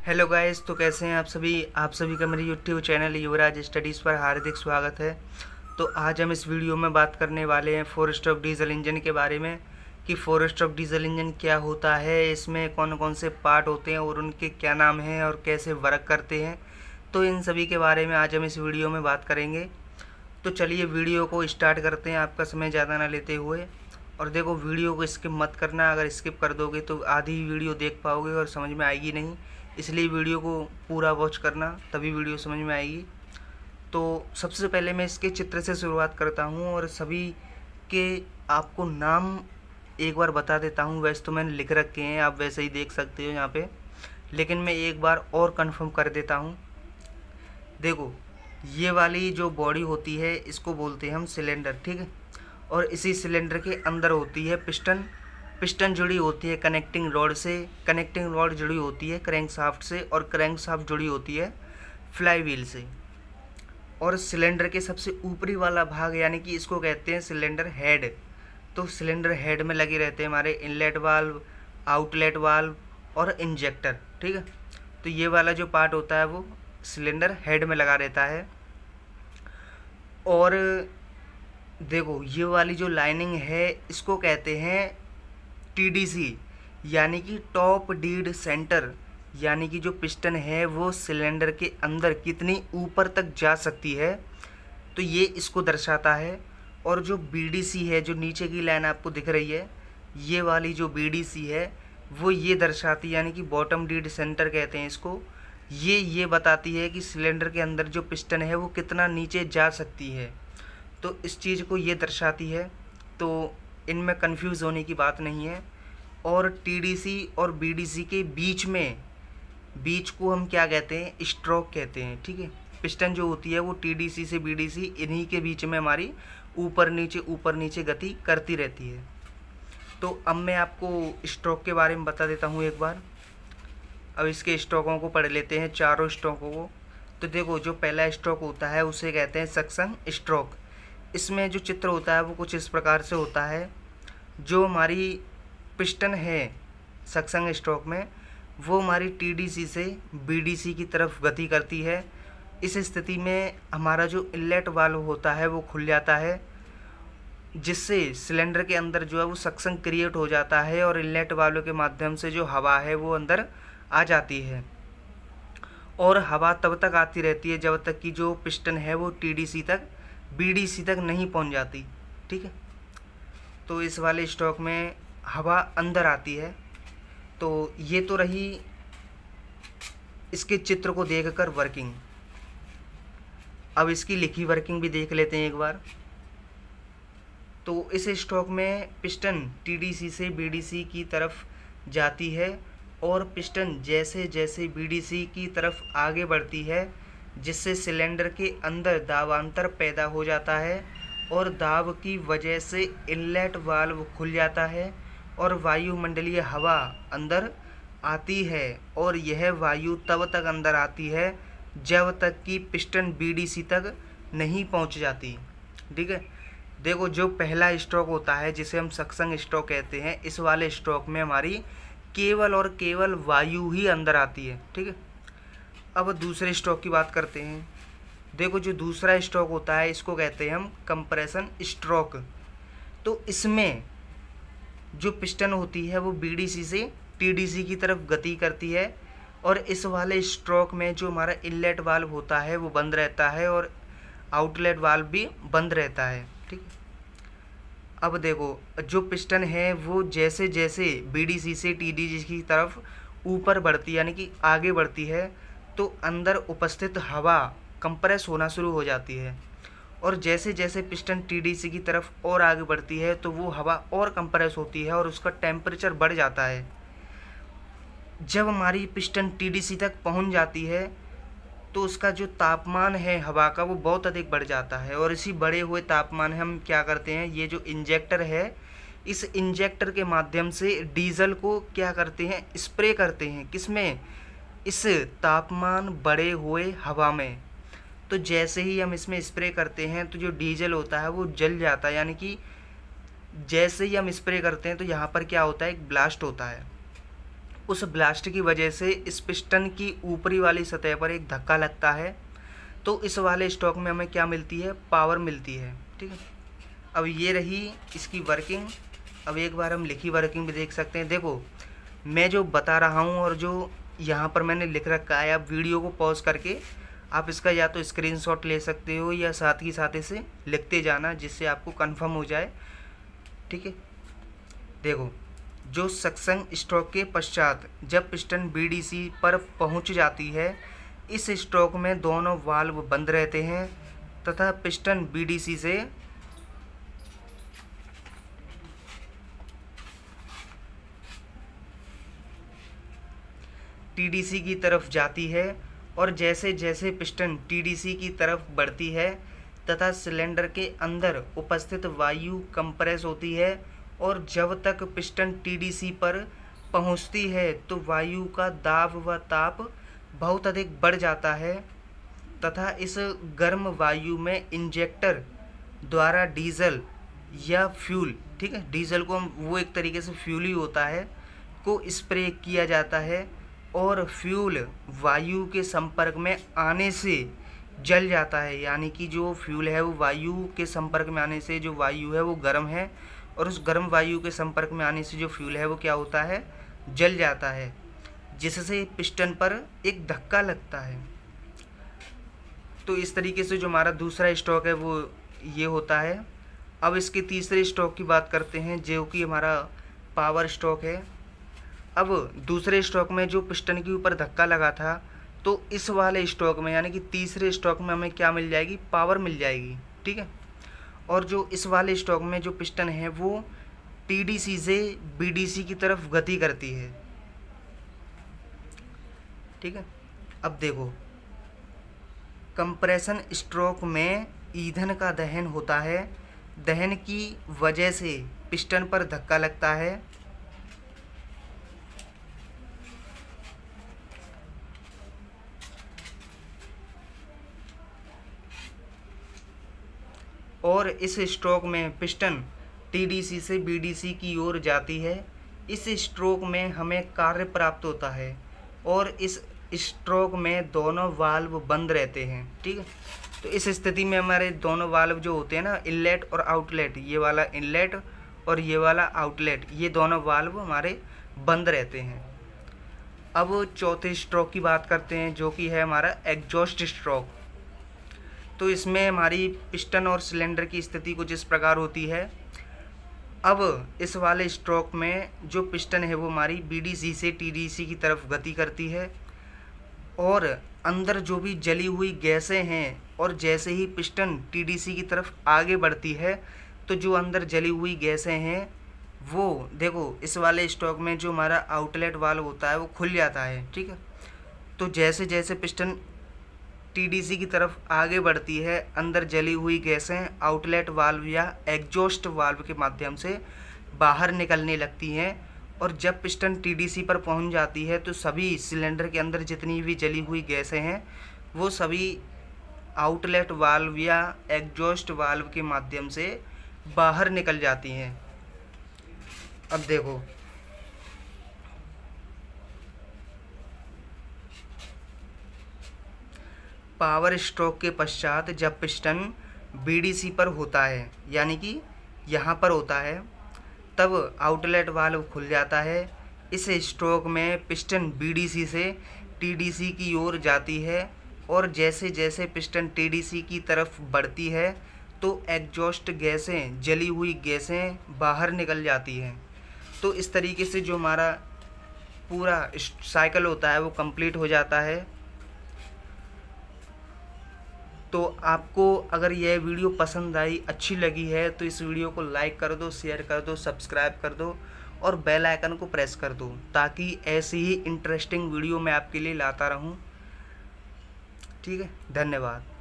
Hello guys, तो कैसे हैं आप सभी का मेरे यूट्यूब चैनल युवराज स्टडीज़ पर हार्दिक स्वागत है। तो आज हम इस वीडियो में बात करने वाले हैं 4 स्ट्रोक डीजल इंजन के बारे में कि 4 स्ट्रोक डीजल इंजन क्या होता है, इसमें कौन कौन से पार्ट होते हैं और उनके क्या नाम हैं और कैसे वर्क करते हैं। तो इन सभी के बारे में आज हम इस वीडियो में बात करेंगे। तो चलिए वीडियो को स्टार्ट करते हैं आपका समय ज़्यादा ना लेते हुए। और देखो, वीडियो को स्किप मत करना, अगर स्किप कर दोगे तो आधी ही वीडियो देख पाओगे और समझ में आएगी नहीं। इसलिए वीडियो को पूरा वॉच करना, तभी वीडियो समझ में आएगी। तो सबसे पहले मैं इसके चित्र से शुरुआत करता हूँ और सभी के आपको नाम एक बार बता देता हूँ। वैसे तो मैंने लिख रखे हैं, आप वैसे ही देख सकते हो यहाँ पे, लेकिन मैं एक बार और कंफर्म कर देता हूँ। देखो, ये वाली जो बॉडी होती है इसको बोलते हैं हम सिलेंडर, ठीक है। और इसी सिलेंडर के अंदर होती है पिस्टन। पिस्टन जुड़ी होती है कनेक्टिंग रॉड से, कनेक्टिंग रॉड जुड़ी होती है क्रैंकशाफ्ट से, और क्रैंकशाफ्ट जुड़ी होती है फ्लाई व्हील से। और सिलेंडर के सबसे ऊपरी वाला भाग यानी कि इसको कहते हैं सिलेंडर हेड। तो सिलेंडर हेड में लगे रहते हैं हमारे इनलेट वाल्व, आउटलेट वाल्व और इंजेक्टर, ठीक है। तो ये वाला जो पार्ट होता है वो सिलेंडर हेड में लगा रहता है। और देखो, ये वाली जो लाइनिंग है इसको कहते हैं टीडीसी, यानी कि टॉप डीड सेंटर, यानी कि जो पिस्टन है वो सिलेंडर के अंदर कितनी ऊपर तक जा सकती है, तो ये इसको दर्शाता है। और जो बीडीसी है, जो नीचे की लाइन आपको दिख रही है, ये वाली जो बीडीसी है वो ये दर्शाती है, यानी कि बॉटम डीड सेंटर कहते हैं इसको। ये बताती है कि सिलेंडर के अंदर जो पिस्टन है वो कितना नीचे जा सकती है, तो इस चीज़ को ये दर्शाती है। तो इनमें कंफ्यूज होने की बात नहीं है। और टीडीसी और बीडीसी के बीच को हम क्या कहते हैं, स्ट्रोक कहते हैं, ठीक है। पिस्टन जो होती है वो टीडीसी से बीडीसी, इन्हीं के बीच में हमारी ऊपर नीचे गति करती रहती है। तो अब मैं आपको स्ट्रोक के बारे में बता देता हूँ एक बार। अब इसके स्ट्रोकों को पढ़ लेते हैं, चारों स्ट्रोकों को। तो देखो, जो पहला स्ट्रोक होता है उसे कहते हैं सक्शन स्ट्रोक। इसमें जो चित्र होता है वो कुछ इस प्रकार से होता है। जो हमारी पिस्टन है सक्शन स्ट्रोक में, वो हमारी टीडीसी से बीडीसी की तरफ गति करती है। इस स्थिति में हमारा जो इनलेट वाल्व होता है वो खुल जाता है, जिससे सिलेंडर के अंदर जो है वो सक्शन क्रिएट हो जाता है और इनलेट वाल्व के माध्यम से जो हवा है वो अंदर आ जाती है। और हवा तब तक आती रहती है जब तक कि जो पिस्टन है वो टीडीसी तक, बीडीसी तक नहीं पहुंच जाती, ठीक है। तो इस वाले स्ट्रोक में हवा अंदर आती है। तो ये तो रही इसके चित्र को देखकर वर्किंग। अब इसकी लिखी वर्किंग भी देख लेते हैं एक बार। तो इस स्ट्रोक में पिस्टन टीडीसी से बीडीसी की तरफ जाती है, और पिस्टन जैसे जैसे बीडीसी की तरफ आगे बढ़ती है, जिससे सिलेंडर के अंदर दाबांतर पैदा हो जाता है, और दाब की वजह से इनलेट वाल्व खुल जाता है और वायुमंडलीय हवा अंदर आती है। और यह वायु तब तक अंदर आती है जब तक कि पिस्टन बीडीसी तक नहीं पहुंच जाती, ठीक है। देखो, जो पहला स्ट्रोक होता है जिसे हम सक्शन स्ट्रोक कहते हैं, इस वाले स्ट्रोक में हमारी केवल और केवल वायु ही अंदर आती है, ठीक है। अब दूसरे स्ट्रोक की बात करते हैं। देखो, जो दूसरा स्ट्रोक होता है इसको कहते हैं हम कंप्रेशन स्ट्रोक। तो इसमें जो पिस्टन होती है वो बीडीसी से टीडीसी की तरफ गति करती है, और इस वाले स्ट्रोक में जो हमारा इनलेट वाल्व होता है वो बंद रहता है और आउटलेट वाल्व भी बंद रहता है, ठीक। अब देखो, जो पिस्टन है वो जैसे जैसे बीडीसी से टीडीसी की तरफ ऊपर बढ़ती है, यानी कि आगे बढ़ती है, तो अंदर उपस्थित हवा कंप्रेस होना शुरू हो जाती है। और जैसे जैसे पिस्टन टीडीसी की तरफ और आगे बढ़ती है तो वो हवा और कंप्रेस होती है और उसका टेम्परेचर बढ़ जाता है। जब हमारी पिस्टन टीडीसी तक पहुंच जाती है तो उसका जो तापमान है हवा का वो बहुत अधिक बढ़ जाता है, और इसी बढ़े हुए तापमान हम क्या करते हैं, ये जो इंजेक्टर है, इस इंजेक्टर के माध्यम से डीजल को क्या करते हैं, स्प्रे करते हैं। किसमें? इस तापमान बढ़े हुए हवा में। तो जैसे ही हम इसमें स्प्रे करते हैं तो जो डीजल होता है वो जल जाता है, यानी कि जैसे ही हम स्प्रे करते हैं तो यहाँ पर क्या होता है, एक ब्लास्ट होता है। उस ब्लास्ट की वजह से इस पिस्टन की ऊपरी वाली सतह पर एक धक्का लगता है, तो इस वाले स्ट्रोक में हमें क्या मिलती है, पावर मिलती है। ठीक है, अब ये रही इसकी वर्किंग। अब एक बार हम लिखी वर्किंग भी देख सकते हैं। देखो मैं जो बता रहा हूँ और जो यहाँ पर मैंने लिख रखा है, आप वीडियो को पॉज करके आप इसका या तो स्क्रीनशॉट ले सकते हो या साथ ही साथ इसे लिखते जाना, जिससे आपको कंफर्म हो जाए। ठीक है, देखो जो सक्शन स्ट्रोक के पश्चात जब पिस्टन बीडीसी पर पहुंच जाती है, इस स्ट्रोक में दोनों वाल्व बंद रहते हैं तथा पिस्टन बीडीसी से टीडीसी की तरफ जाती है, और जैसे जैसे पिस्टन टीडीसी की तरफ बढ़ती है तथा सिलेंडर के अंदर उपस्थित वायु कंप्रेस होती है, और जब तक पिस्टन टीडीसी पर पहुंचती है तो वायु का दाब व ताप बहुत अधिक बढ़ जाता है तथा इस गर्म वायु में इंजेक्टर द्वारा डीजल या फ्यूल, ठीक है, डीजल को वो एक तरीके से फ्यूल ही होता है, को स्प्रे किया जाता है, और फ्यूल वायु के संपर्क में आने से जल जाता है। यानी कि जो फ्यूल है वो वायु के संपर्क में आने से, जो वायु है वो गर्म है, और उस गर्म वायु के संपर्क में आने से जो फ्यूल है वो क्या होता है, जल जाता है, जिससे पिस्टन पर एक धक्का लगता है। तो इस तरीके से जो हमारा दूसरा स्ट्रोक है वो ये होता है। अब इसके तीसरे स्ट्रोक की बात करते हैं, जो कि हमारा पावर स्ट्रोक है। अब दूसरे स्ट्रोक में जो पिस्टन के ऊपर धक्का लगा था, तो इस वाले स्ट्रोक में यानी कि तीसरे स्ट्रोक में हमें क्या मिल जाएगी, पावर मिल जाएगी। ठीक है, और जो इस वाले स्ट्रोक में जो पिस्टन है वो टीडीसी से बीडीसी की तरफ गति करती है। ठीक है, अब देखो कंप्रेशन स्ट्रोक में ईंधन का दहन होता है, दहन की वजह से पिस्टन पर धक्का लगता है, और इस स्ट्रोक में पिस्टन टीडीसी से बीडीसी की ओर जाती है। इस स्ट्रोक में हमें कार्य प्राप्त होता है, और इस स्ट्रोक में दोनों वाल्व बंद रहते हैं। ठीक है, तो इस स्थिति में हमारे दोनों वाल्व जो होते हैं ना, इनलेट और आउटलेट, ये वाला इनलेट और ये वाला आउटलेट, ये दोनों वाल्व हमारे बंद रहते हैं। अब चौथे स्ट्रोक की बात करते हैं, जो कि है हमारा एग्जॉस्ट स्ट्रोक। तो इसमें हमारी पिस्टन और सिलेंडर की स्थिति कुछ इस प्रकार होती है। अब इस वाले स्ट्रोक में जो पिस्टन है वो हमारी बीडीसी से टीडीसी की तरफ गति करती है, और अंदर जो भी जली हुई गैसें हैं, और जैसे ही पिस्टन टीडीसी की तरफ आगे बढ़ती है तो जो अंदर जली हुई गैसें हैं वो देखो इस वाले स्ट्रोक में जो हमारा आउटलेट वाल्व होता है वो खुल जाता है। ठीक है, तो जैसे जैसे पिस्टन टीडीसी की तरफ आगे बढ़ती है, अंदर जली हुई गैसें आउटलेट वाल्व या एग्जॉस्ट वाल्व के माध्यम से बाहर निकलने लगती हैं, और जब पिस्टन टीडीसी पर पहुंच जाती है तो सभी सिलेंडर के अंदर जितनी भी जली हुई गैसें हैं वो सभी आउटलेट वाल्व या एग्जॉस्ट वाल्व के माध्यम से बाहर निकल जाती हैं। अब देखो पावर स्ट्रोक के पश्चात जब पिस्टन बीडीसी पर होता है, यानी कि यहाँ पर होता है, तब आउटलेट वाल्व खुल जाता है। इस स्ट्रोक में पिस्टन बीडीसी से टीडीसी की ओर जाती है, और जैसे जैसे पिस्टन टीडीसी की तरफ बढ़ती है तो एग्जॉस्ट गैसें, जली हुई गैसें बाहर निकल जाती हैं। तो इस तरीके से जो हमारा पूरा साइकिल होता है वो कंप्लीट हो जाता है। तो आपको अगर यह वीडियो पसंद आई, अच्छी लगी है, तो इस वीडियो को लाइक कर दो, शेयर कर दो, सब्सक्राइब कर दो, और बेल आइकन को प्रेस कर दो, ताकि ऐसी ही इंटरेस्टिंग वीडियो मैं आपके लिए लाता रहूं। ठीक है, धन्यवाद।